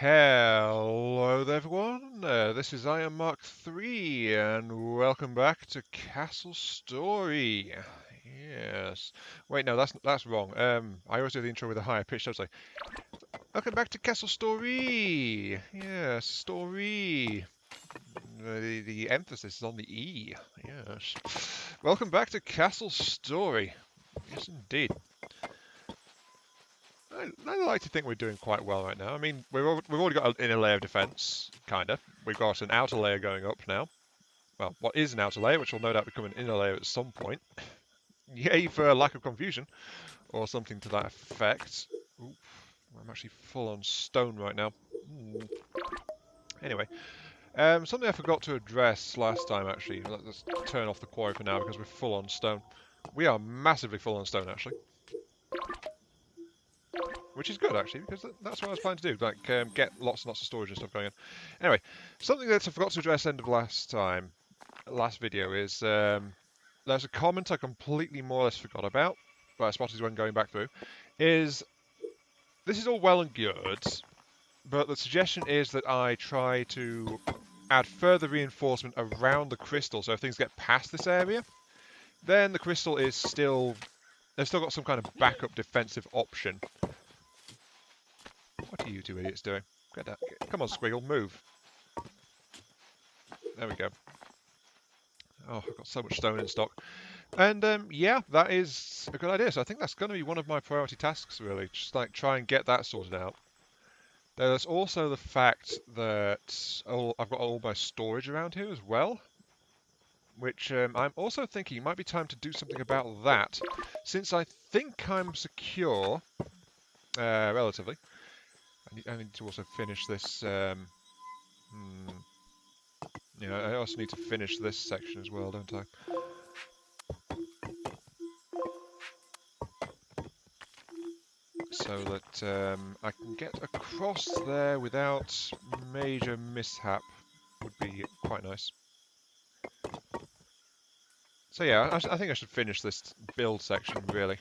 Hello there everyone, this is Iron Mark 3 and welcome back to Castle Story. Yes. Wait, no, that's wrong. I always do the intro with a higher pitch, don't I? Welcome back to Castle Story. Yes, story. The emphasis is on the E. Yes. Welcome back to Castle Story. Yes, indeed. I like to think we're doing quite well right now. I mean, we've already got an inner layer of defense, kind of. We've got an outer layer going up now. Well, what is an outer layer, which will no doubt become an inner layer at some point. Yay for lack of confusion, or something to that effect. Ooh, I'm actually full on stone right now. Anyway, something I forgot to address last time, actually. Let's turn off the quarry for now, because we're full on stone. We are massively full on stone, actually. Which is good, actually, because that's what I was planning to do, like get lots and lots of storage and stuff going on. Anyway, something that I forgot to address end of last video is there's a comment I completely more or less forgot about, but I spotted when going back through, is this is all well and good, but the suggestion is that I try to add further reinforcement around the crystal, so if things get past this area, then the crystal is still... they've still got some kind of backup defensive option. What are you two idiots doing? Get that. Come on, Squiggle, move. There we go. Oh, I've got so much stone in stock. And yeah, that is a good idea. So I think that's going to be one of my priority tasks, really. Just like try and get that sorted out. There's also the fact that I've got all my storage around here as well. Which I'm also thinking it might be time to do something about that. Since I think I'm secure, relatively. I need to also finish this. I also need to finish this section as well, don't I? So that I can get across there without major mishap would be quite nice. So yeah, I think I should finish this build section really.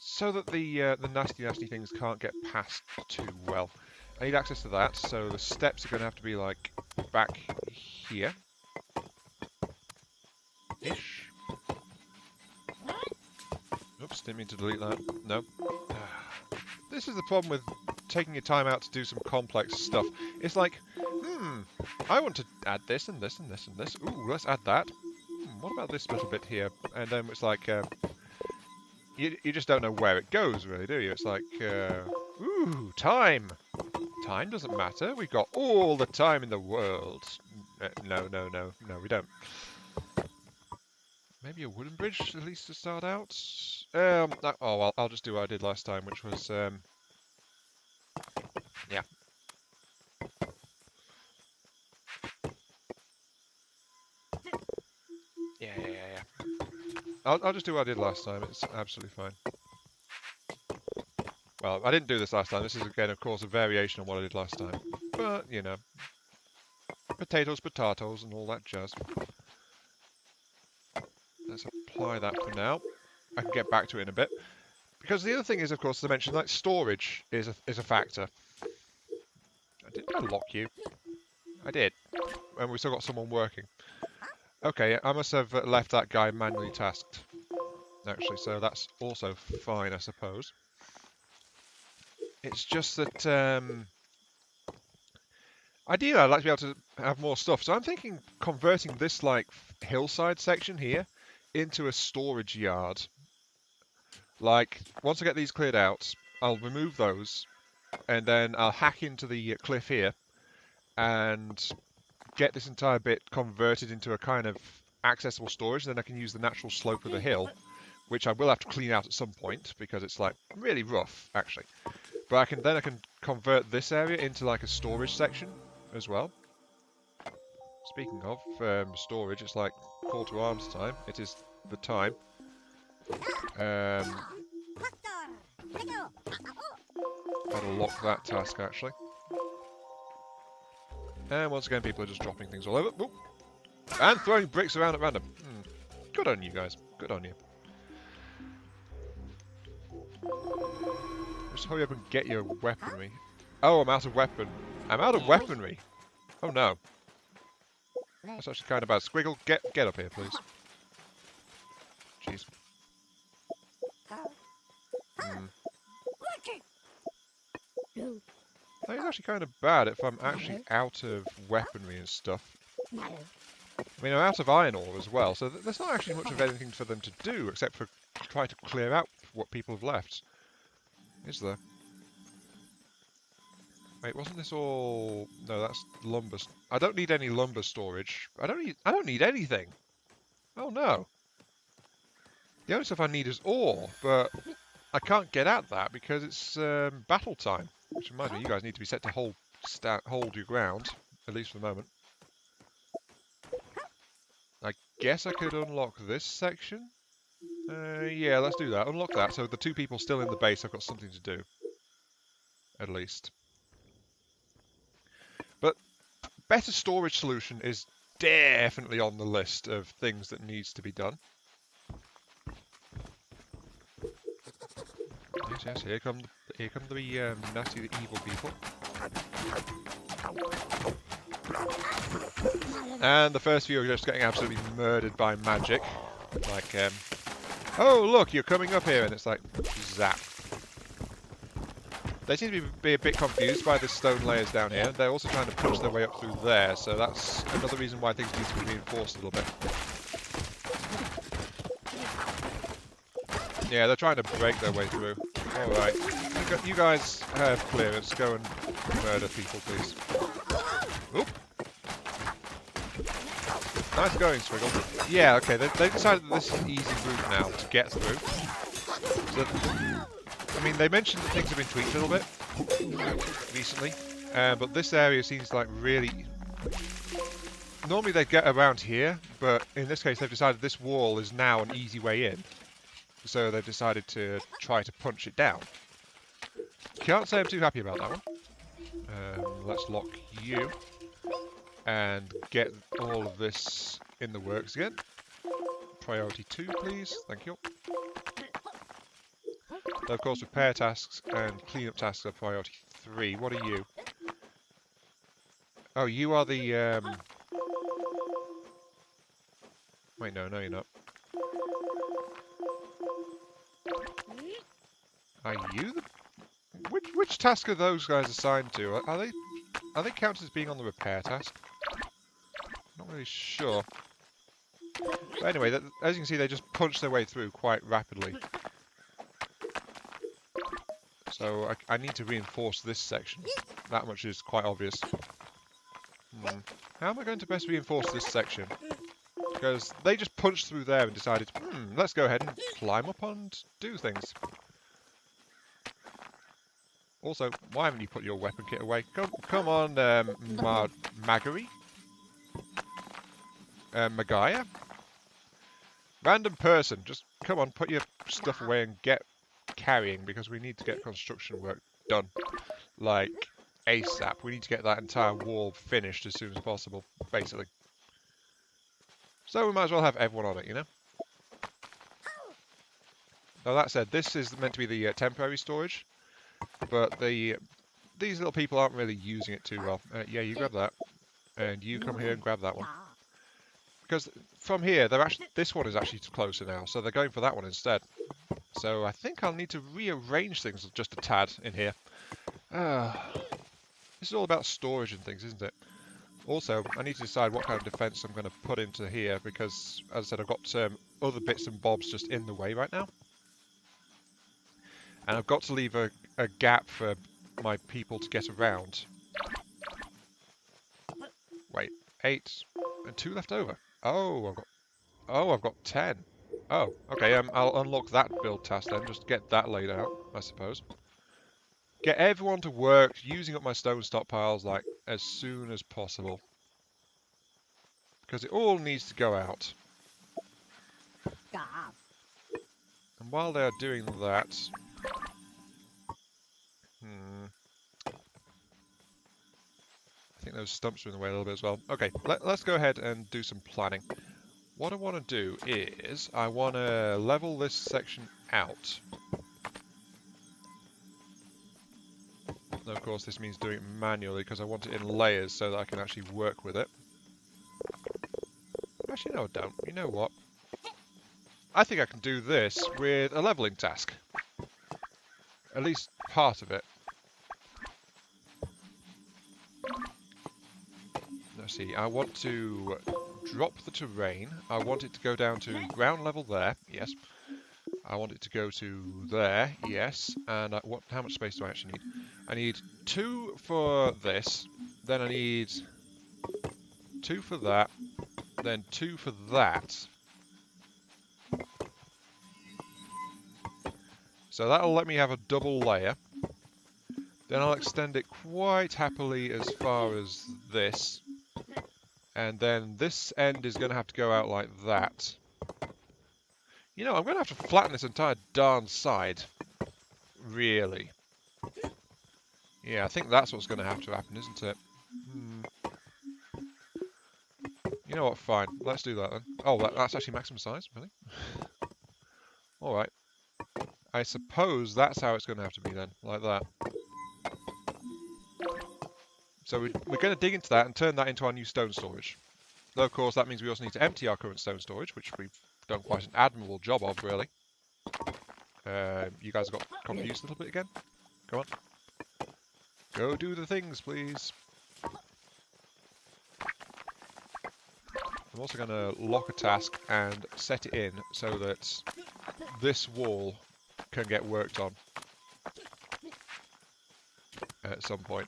So that the nasty things can't get past too well. I need access to that, so the steps are going to have to be like back here. Ish. Oops, didn't mean to delete that. No. This is the problem with taking your time out to do some complex stuff. It's like, I want to add this and this and this and this. Ooh, let's add that. What about this little bit here? And then it's like... You just don't know where it goes, really, do you? It's like, ooh, time! Time doesn't matter. We've got all the time in the world. No, we don't. Maybe a wooden bridge, at least to start out? Oh, well, I'll just do what I did last time, which was, yeah. Yeah. I'll just do what I did last time. It's absolutely fine. Well, I didn't do this last time. This is, again, of course, a variation on what I did last time. But, you know. Potatoes, and all that jazz. Let's apply that for now. I can get back to it in a bit. Because the other thing is, of course, as I mentioned, like, storage is a factor. Didn't I lock you? I did. And we still got someone working. Okay, I must have left that guy manually tasked, actually, so that's also fine, I suppose. It's just that, ideally I'd like to be able to have more stuff, so I'm thinking converting this, like, hillside section here into a storage yard. Like, once I get these cleared out, I'll remove those, and then I'll hack into the cliff here, and get this entire bit converted into a kind of accessible storage, then I can use the natural slope of the hill, which I will have to clean out at some point because it's like really rough actually. But I can convert this area into like a storage section as well. Speaking of storage, it's like call to arms time. It is the time. Better lock that task actually. And once again, people are just dropping things all over. Ooh. And throwing bricks around at random. Good on you guys. Good on you. Just hurry up and get your weaponry. Oh, I'm out of weapon. I'm out of weaponry. Oh no. That's actually kind of bad. Squiggle, get up here, please. Jeez. That is actually kind of bad if I'm actually out of weaponry and stuff. I mean, I'm out of iron ore as well, so there's not actually much of anything for them to do except for try to clear out what people have left. Is there? Wait, wasn't this all... No, that's lumber. I don't need any lumber storage. I don't need anything. Oh no. The only stuff I need is ore, but I can't get at that because it's battle time. Which reminds me, you guys need to be set to hold your ground, at least for the moment. I guess I could unlock this section. Yeah, let's do that. Unlock that, so the two people still in the base have got something to do. At least. But better storage solution is definitely on the list of things that needs to be done. Yes, here come the nasty, the evil people. And the first few are just getting absolutely murdered by magic. Like, oh look, you're coming up here, and it's like, zap. They seem to be a bit confused by the stone layers down here. They're also trying to push their way up through there, so that's another reason why things need to be reinforced a little bit. Yeah, they're trying to break their way through. Alright. You guys have clearance. Go and murder people, please. Oop. Nice going, Swiggle. Yeah, okay, they decided that this is an easy route now to get through. So, I mean, they mentioned that things have been tweaked a little bit recently, but this area seems like really... Normally they'd get around here, but in this case they've decided this wall is now an easy way in. So they've decided to try to punch it down. Can't say I'm too happy about that one. Let's lock you. And get all of this in the works again. Priority 2, please. Thank you. Though, of course, repair tasks and cleanup tasks are priority 3. What are you? Oh, you are the... Wait, no, you're not. Are you the... Which task are those guys assigned to? Are they counted as being on the repair task? Not really sure. But anyway, as you can see, they just punch their way through quite rapidly. So I need to reinforce this section. That much is quite obvious. How am I going to best reinforce this section? Because they just punched through there and decided, let's go ahead and climb up and do things. Also, why haven't you put your weapon kit away? Come on, Magari? Magaya? Random person, just come on, put your stuff away and get carrying, because we need to get construction work done. Like, ASAP. We need to get that entire wall finished as soon as possible, basically. So we might as well have everyone on it, you know? Now that said, this is meant to be the temporary storage. But these little people aren't really using it too well. Yeah, you grab that, and you come here and grab that one. Because from here, this one is actually closer now, so they're going for that one instead. So I think I'll need to rearrange things just a tad in here. This is all about storage and things, isn't it? Also, I need to decide what kind of defense I'm going to put into here, because, as I said, I've got other bits and bobs just in the way right now. And I've got to leave a gap for my people to get around. Wait, 8 and 2 left over. Oh, I've got 10. Oh, okay. I'll unlock that build task then. Just get that laid out, I suppose. Get everyone to work using up my stone stockpiles like as soon as possible, because it all needs to go out. And while they are doing that. I think those stumps are in the way a little bit as well. Okay, let's go ahead and do some planning. What I want to do is, I want to level this section out. Now, of course, this means doing it manually because I want it in layers so that I can actually work with it. Actually, no, I don't. You know what? I think I can do this with a leveling task. At least part of it. Let's see, I want to drop the terrain. I want it to go down to ground level there, yes. I want it to go to there, yes. And how much space do I actually need? I need 2 for this, then I need 2 for that, then 2 for that. So that'll let me have a double layer. Then I'll extend it quite happily as far as this. And then this end is going to have to go out like that. You know, I'm going to have to flatten this entire darn side. Really. Yeah, I think that's what's going to have to happen, isn't it? You know what, fine. Let's do that then. Oh, that's actually maximum size, really? Alright. I suppose that's how it's going to have to be then, like that. So we're going to dig into that and turn that into our new stone storage. Though, of course, that means we also need to empty our current stone storage, which we've done quite an admirable job of, really. You guys got confused a little bit again? Come on. Go do the things, please. I'm also going to lock a task and set it in so that this wall can get worked on at some point.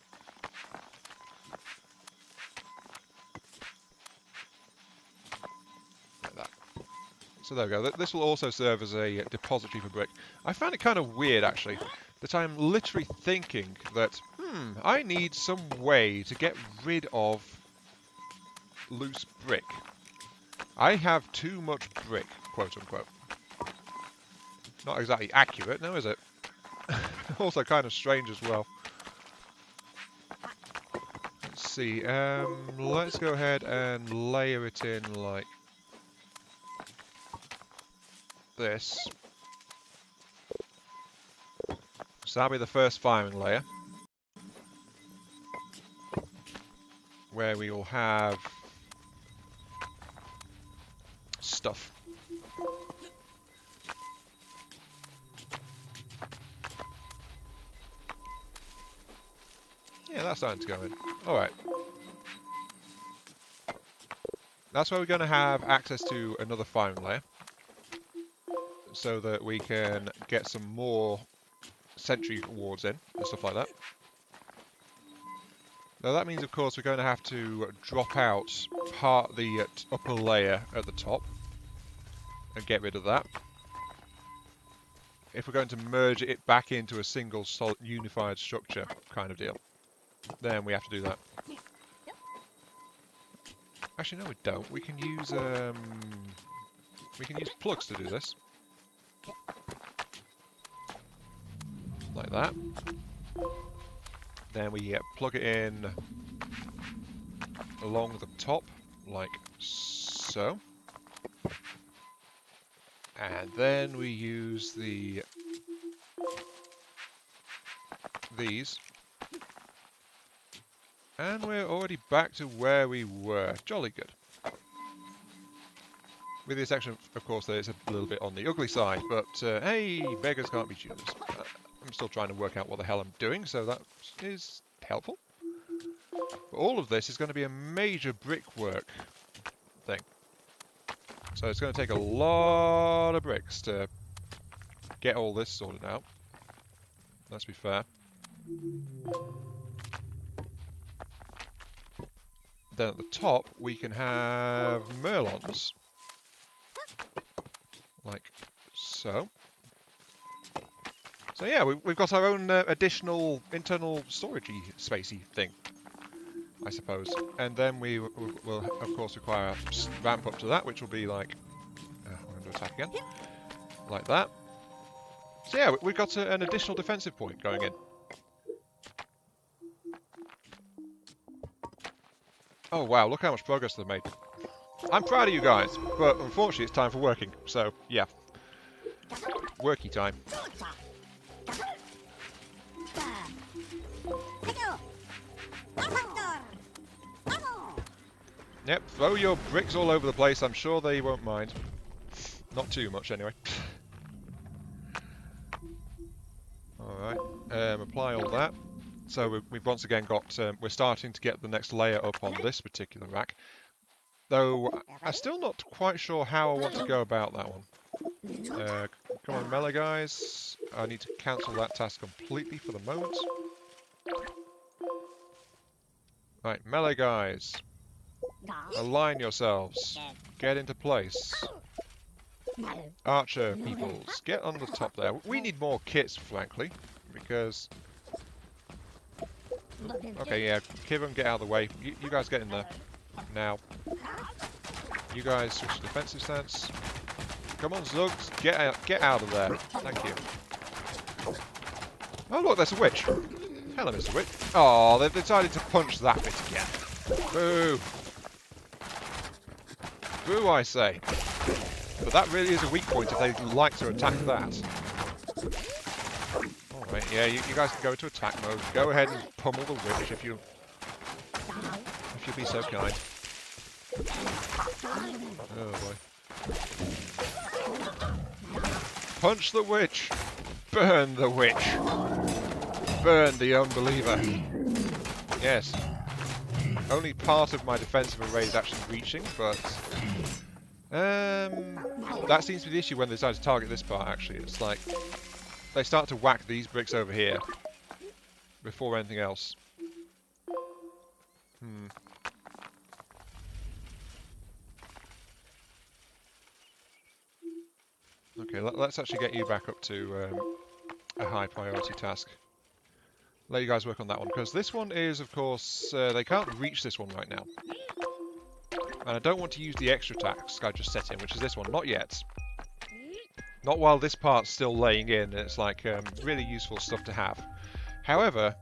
So there we go. This will also serve as a depository for brick. I found it kind of weird, actually, that I'm literally thinking that, I need some way to get rid of loose brick. I have too much brick, quote-unquote. Not exactly accurate, no, is it? Also kind of strange as well. Let's see. Let's go ahead and layer it in like this. So that'll be the first firing layer, where we will have stuff. Yeah, that's starting to go in. Alright. That's where we're going to have access to another firing layer, so that we can get some more sentry wards in and stuff like that. Now that means, of course, we're going to have to drop out the upper layer at the top and get rid of that. If we're going to merge it back into a single solid unified structure kind of deal, then we have to do that. Actually, no, we don't. We can use plugs to do this. Like that. Then we plug it in along the top, like so. And then we use these. And we're already back to where we were. Jolly good. With the exception, of course, that it's a little bit on the ugly side, but hey, beggars can't be choosers. I'm still trying to work out what the hell I'm doing, so that is helpful. But all of this is going to be a major brickwork thing. So it's going to take a lot of bricks to get all this sorted out. Let's be fair. Then at the top, we can have merlons. Like so. So yeah, we've got our own additional internal storagey spacey thing, I suppose. And then we will, of course, require a ramp up to that, which will be like... we're going to attack again. Like that. So yeah, we've got an additional defensive point going in. Oh wow, look how much progress they've made. I'm proud of you guys, but unfortunately it's time for working, so yeah. Worky time. Yep, throw your bricks all over the place. I'm sure they won't mind. Not too much, anyway. Alright, apply all that. So we've once again got, we're starting to get the next layer up on this particular rack. Though, I'm still not quite sure how I want to go about that one. Come on, melee guys. I need to cancel that task completely for the moment. Right, melee guys. Align yourselves. Get into place. Archer peoples, get on the top there. We need more kits, frankly, because... Okay, yeah, Kivum, get out of the way. You guys get in there. Now. You guys switch to defensive stance. Come on, Zugs, get out of there. Thank you. Oh look, there's a witch. Hello, Mr. Witch. Oh, they've decided to punch that bit again. Boo. Boo, I say. But that really is a weak point if they like to attack that. Alright, yeah, you guys can go into attack mode. Go ahead and pummel the witch if you'll be so kind. Oh boy. Punch the witch! Burn the witch! Burn the unbeliever! Yes. Only part of my defensive array is actually reaching, but... that seems to be the issue when they decide to target this part, actually. It's like, they start to whack these bricks over here before anything else. Okay, let's actually get you back up to a high priority task. Let you guys work on that one, because this one is, of course, they can't reach this one right now. And I don't want to use the extra task I just set in, which is this one. Not yet. Not while this part's still laying in. It's like really useful stuff to have. However,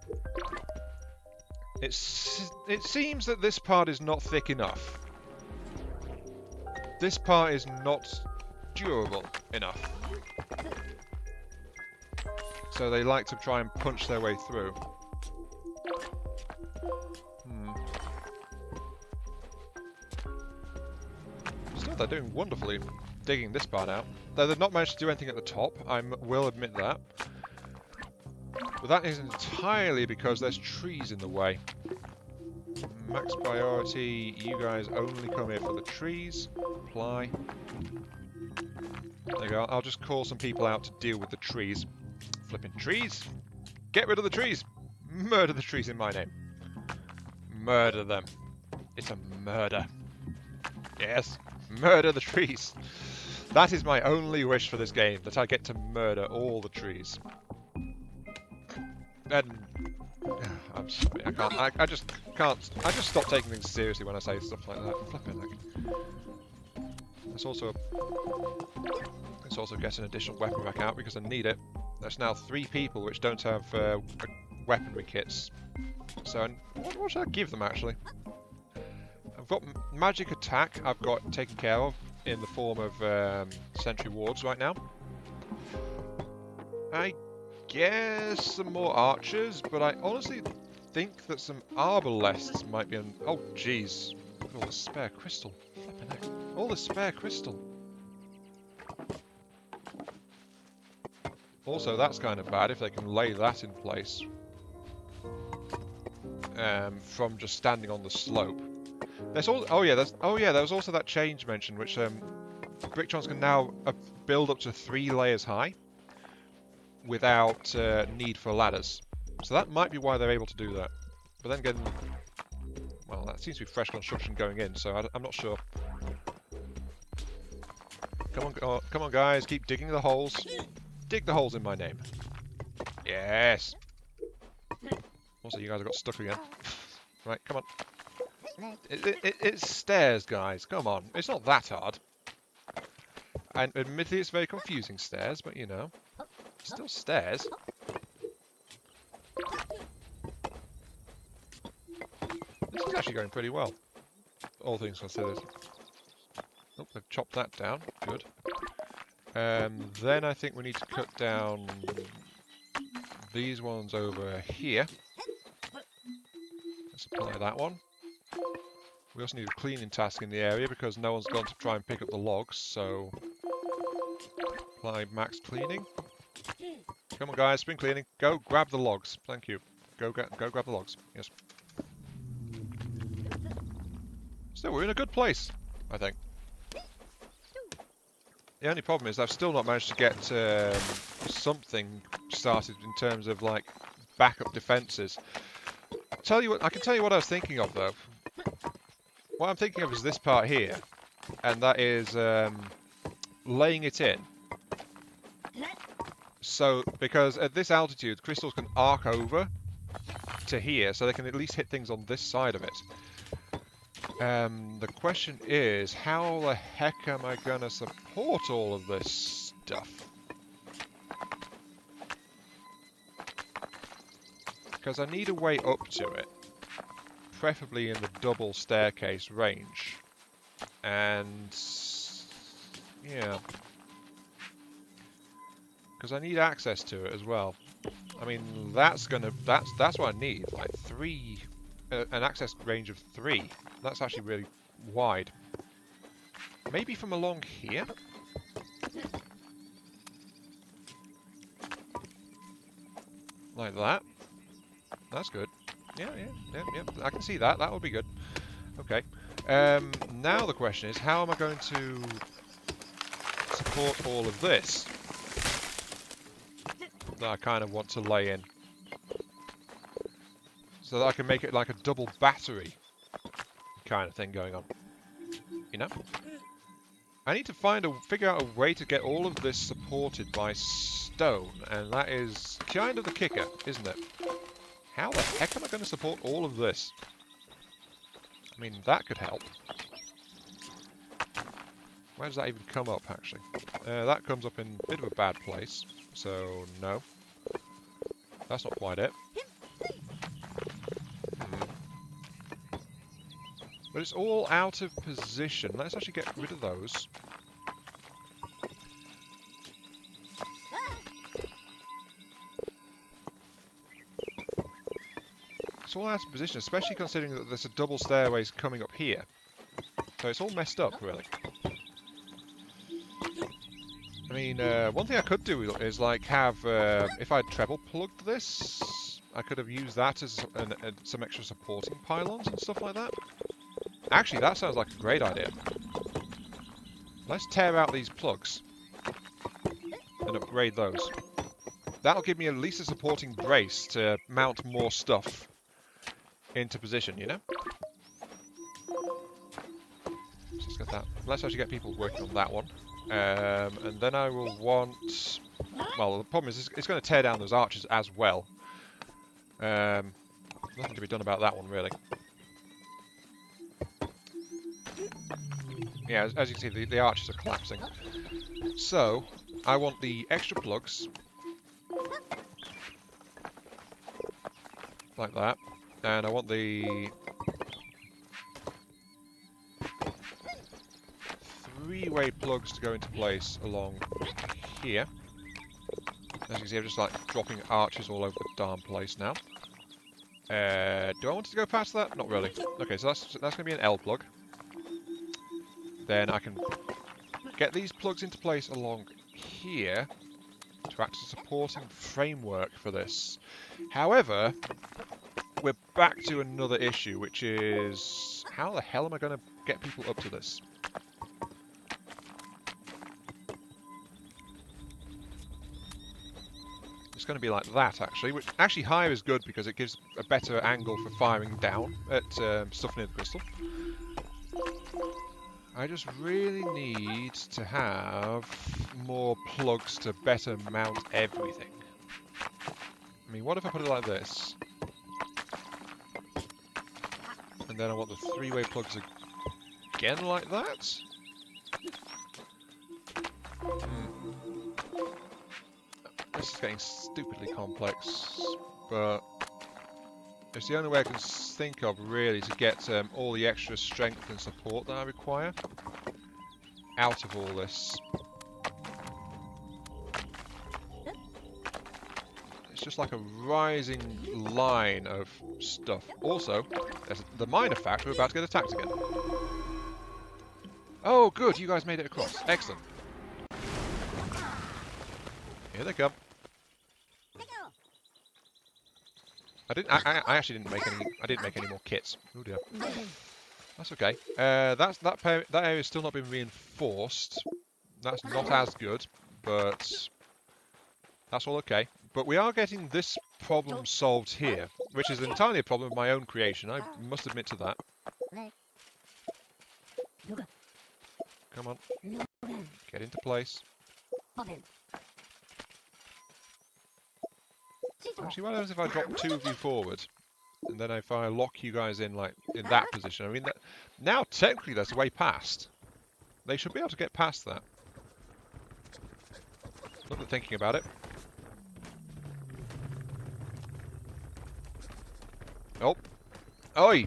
it seems that this part is not thick enough. This part is not durable enough. So they like to try and punch their way through. Still, they're doing wonderfully digging this part out. Though they've not managed to do anything at the top, I will admit that. But that is entirely because there's trees in the way. Max priority, you guys only come here for the trees. Apply. There you go, I'll just call some people out to deal with the trees. Flipping trees! Get rid of the trees! Murder the trees in my name. Murder them. It's a murder. Yes, murder the trees. That is my only wish for this game, that I get to murder all the trees. And I'm sorry, I can't. I just can't. I just stop taking things seriously when I say stuff like that. Flipping like. Let's also get an additional weapon rack out because I need it. There's now 3 people which don't have weaponry kits. So what should I give them actually? I've got magic attack. I've got taken care of in the form of sentry wards right now. I guess some more archers, but I honestly think that some arbalests might be. Oh jeez, look at all the spare crystal. Flipping heck. All the spare crystal. Also, that's kind of bad if they can lay that in place from just standing on the slope. There's also, there was also that change mentioned, which Corruptrons can now build up to 3 layers high without need for ladders. So that might be why they're able to do that. But then again, well, that seems to be fresh construction going in, so I'm not sure. Come on, guys, keep digging the holes. Dig the holes in my name. Yes. Also, you guys have got stuck again. Right, come on. It's stairs, guys. Come on. It's not that hard. And admittedly, it's very confusing stairs, but you know, still stairs. This is actually going pretty well, all things considered. Oh, they've chopped that down. Good. Then I think we need to cut down these ones over here. Let's apply that one. We also need a cleaning task in the area because no one's gone to try and pick up the logs, so apply max cleaning. Come on guys, spring cleaning. Go grab the logs. Thank you. Go grab the logs. Yes. Still, we're in a good place, I think. The only problem is I've still not managed to get something started in terms of like backup defences. I can tell you what I was thinking of though. What I'm thinking of is this part here, and that is laying it in. So, because at this altitude, crystals can arc over to here, so they can at least hit things on this side of it. The question is, how the heck am I going to support all of this stuff? Because I need a way up to it, preferably in the double staircase range. And yeah, because I need access to it as well. I mean, that's what I need, like an access range of 3. That's actually really wide. Maybe from along here? Like that. That's good. Yeah. I can see that. That would be good. Okay. Now the question is, how am I going to support all of this that I kind of want to lay in? So that I can make it like a double battery kind of thing going on. You know? I need to figure out a way to get all of this supported by stone, and that is kind of the kicker, isn't it? How the heck am I going to support all of this? I mean, that could help. Where does that even come up, actually? That comes up in a bit of a bad place, so no. That's not quite it. But it's all out of position. Let's actually get rid of those. It's all out of position, especially considering that there's a double stairways coming up here. So it's all messed up, really. I mean, one thing I could do is like have, if I'd treble plugged this, I could have used that as some extra supporting pylons and stuff like that. Actually, that sounds like a great idea. Let's tear out these plugs and upgrade those. That'll give me at least a supporting brace to mount more stuff into position, you know? So let's get that. Let's actually get people working on that one. And then I will want... Well, the problem is it's going to tear down those arches as well. Nothing to be done about that one, really. Yeah, as you can see, the arches are collapsing. So, I want the extra plugs. Like that. And I want the 3-way plugs to go into place along here. As you can see, I'm just like dropping arches all over the darn place now. Do I want to go past that? Not really. Okay, so that's going to be an L plug. Then I can get these plugs into place along here to act as a supporting framework for this. However, we're back to another issue, which is how the hell am I going to get people up to this? It's going to be like that, actually. Which actually higher is good because it gives a better angle for firing down at stuff near the crystal. I just really need to have more plugs to better mount everything. I mean, what if I put it like this? And then I want the 3-way plugs again like that? This is getting stupidly complex, but it's the only way I can think of, really, to get all the extra strength and support that I require out of all this. It's just like a rising line of stuff. Also, there's the minor fact we're about to get attacked again. Oh, good, you guys made it across. Excellent. Here they come. I actually didn't make any. I didn't make any more kits. Oh dear. That's okay. That area's still not been reinforced. That's not as good, but that's all okay. But we are getting this problem solved here, which is entirely a problem of my own creation. I must admit to that. Come on. Get into place. Actually, what happens if I drop two of you forward? And then if I lock you guys in, like, in that position? I mean, now technically there's a way past. They should be able to get past that. Look at thinking about it. Oh. Oi!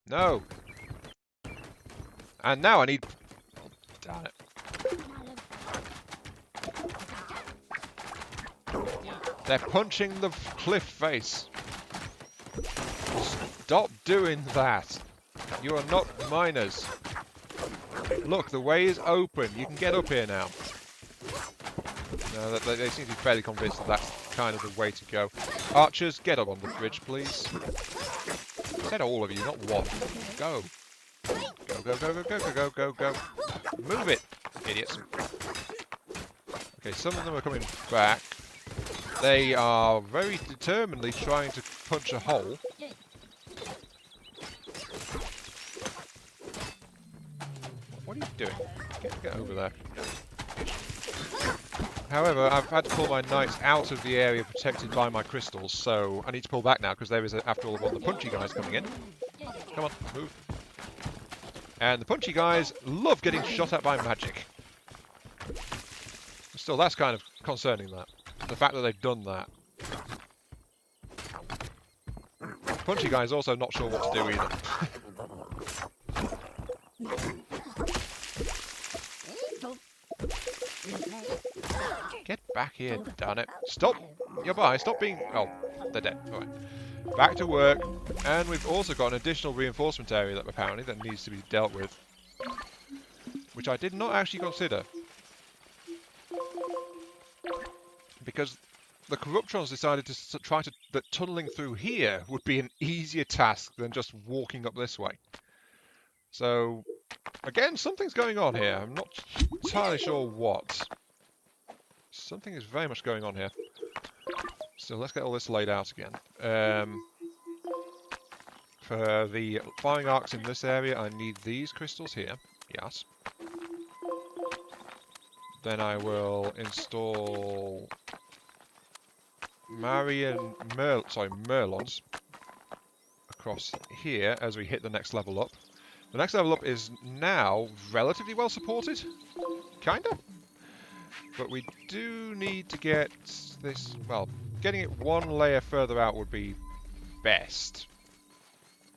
No! And now I need... Oh, damn it. They're punching the cliff face. Stop doing that. You are not miners. Look, the way is open. You can get up here now. No, they seem to be fairly convinced that that's kind of the way to go. Archers, get up on the bridge, please. I said all of you, not one. Go. Go, go, go, go, go, go, go, go, go. Move it, idiots. Okay, some of them are coming back. They are very determinedly trying to punch a hole. What are you doing? Get over there. However, I've had to pull my knights out of the area protected by my crystals, so I need to pull back now because there is, after all, one of the punchy guys coming in. Come on, move. And the punchy guys love getting shot at by magic. Still, that's kind of concerning, that. The fact that they've done that. Punchy guy's also not sure what to do either. Get back here, darn it. Stop! You're by, stop being... Oh, they're dead. Alright. Back to work. And we've also got an additional reinforcement area that apparently that needs to be dealt with. Which I did not actually consider. Because the Corruptrons decided to try to... that tunneling through here would be an easier task than just walking up this way. So, again, something's going on here. I'm not entirely sure what. Something is very much going on here. So let's get all this laid out again. For the firing arcs in this area, I need these crystals here. Yes. Then I will install Merlons across here as we hit the next level up. The next level up is now relatively well supported, kinda. But we do need to get this, well, getting it one layer further out would be best.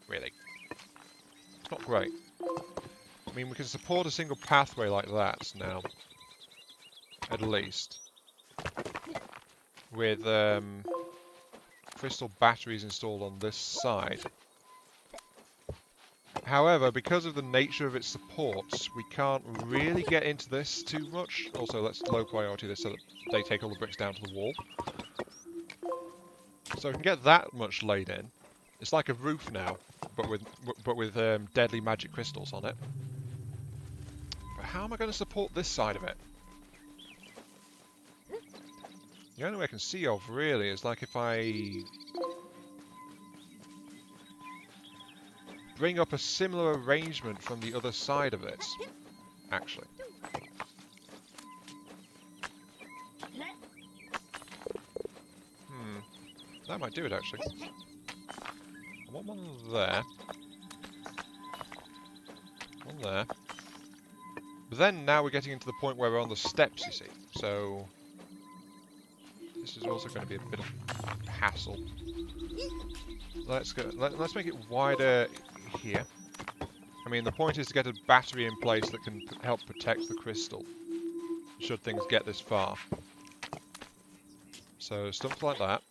Really. It's not great. I mean, we can support a single pathway like that now. At least. With crystal batteries installed on this side. However, because of the nature of its supports, we can't really get into this too much. Also, let's low priority this so that they take all the bricks down to the wall. So we can get that much laid in. It's like a roof now, but with deadly magic crystals on it. But how am I going to support this side of it? The only way I can see of, really, is like if I bring up a similar arrangement from the other side of it, actually. That might do it, actually. I want one there. One there. But then, now we're getting into the point where we're on the steps, you see. So this is also going to be a bit of hassle. Let's go. Let's make it wider here. I mean, the point is to get a battery in place that can help protect the crystal, should things get this far. So stuff like that.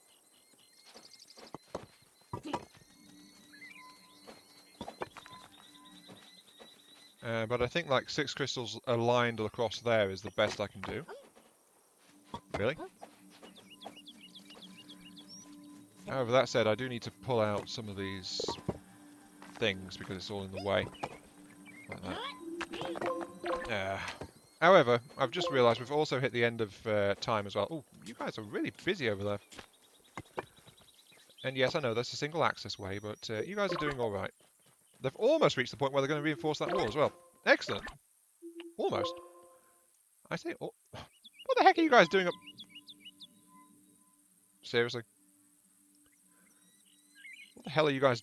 But I think like 6 crystals aligned across there is the best I can do. Really? However, that said, I do need to pull out some of these things because it's all in the way. Like that. However, I've just realised we've also hit the end of time as well. Oh, you guys are really busy over there. And yes, I know that's a single access way, but you guys are doing all right. They've almost reached the point where they're going to reinforce that wall as well. Excellent. Almost. I say, oh, what the heck are you guys doing up? Seriously? What the hell are you guys?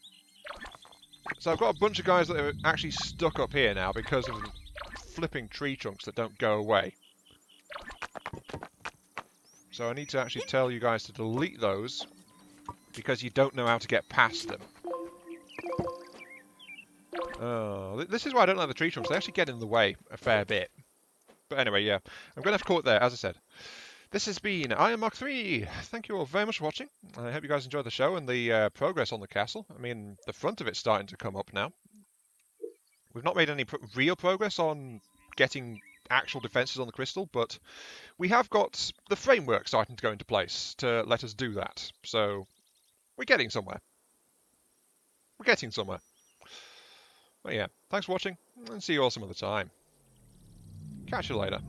So I've got a bunch of guys that are actually stuck up here now because of flipping tree trunks that don't go away. So I need to actually tell you guys to delete those because you don't know how to get past them. Oh, this is why I don't like the tree trunks. They actually get in the way a fair bit. But anyway, yeah. I'm going to have to call it there, as I said. This has been Iron Mark 3. Thank you all very much for watching. I hope you guys enjoyed the show and the progress on the castle. I mean, the front of it's starting to come up now. We've not made any real progress on getting actual defences on the crystal, but we have got the framework starting to go into place to let us do that. So we're getting somewhere. We're getting somewhere. But yeah, thanks for watching, and see you all some other time. Catch you later.